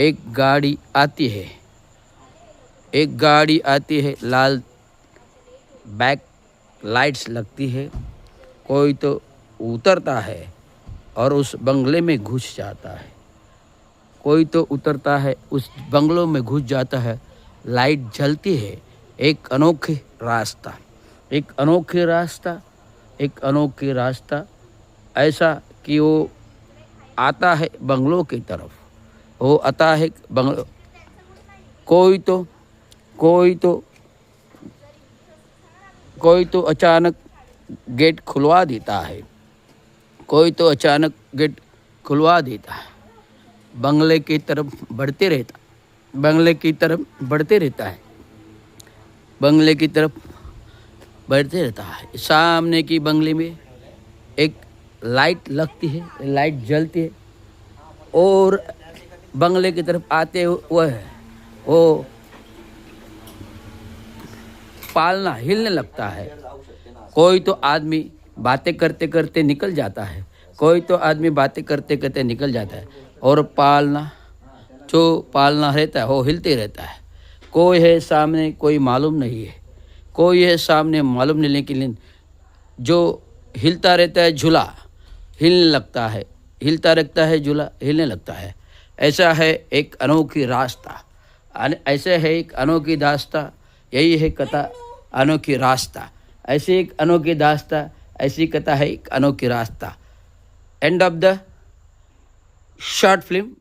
एक गाड़ी आती है, एक गाड़ी आती है, लाल बैक लाइट्स लगती है। कोई तो उतरता है और उस बंगले में घुस जाता है। कोई तो उतरता है, उस बंगलों में घुस जाता है, लाइट जलती है। एक अनोखी रास्ता, एक अनोखी रास्ता, एक अनोखी रास्ता, ऐसा कि वो आता है बंगलों की तरफ, वो आता है बंगलो। कोई तो कोई तो कोई तो अचानक गेट खुलवा देता है, कोई तो अचानक गेट खुलवा देता है, बंगले की तरफ बढ़ते रहता, बंगले की तरफ बढ़ते रहता है, बंगले की तरफ बढ़ते रहता है। सामने की बंगले में एक लाइट लगती है, लाइट जलती है और बंगले की तरफ आते हुए वो पालना हिलने लगता है। कोई तो आदमी बातें करते करते निकल जाता है, कोई तो आदमी बातें करते करते निकल जाता है और पालना जो पालना रहता है वो हिलते रहता है। कोई है सामने, कोई मालूम नहीं है, कोई है सामने मालूम नहीं, लेकिन जो हिलता रहता है झूला हिलने लगता है, हिलता रहता है झूला हिलने लगता है। ऐसा है एक अनोखी रास्ता, ऐसे है एक अनोखी दास्ता, यही है कथा अनोखी रास्ता। ऐसी एक अनोखी दास्ता, ऐसी कथा है एक अनोखी रास्ता। End of the short film.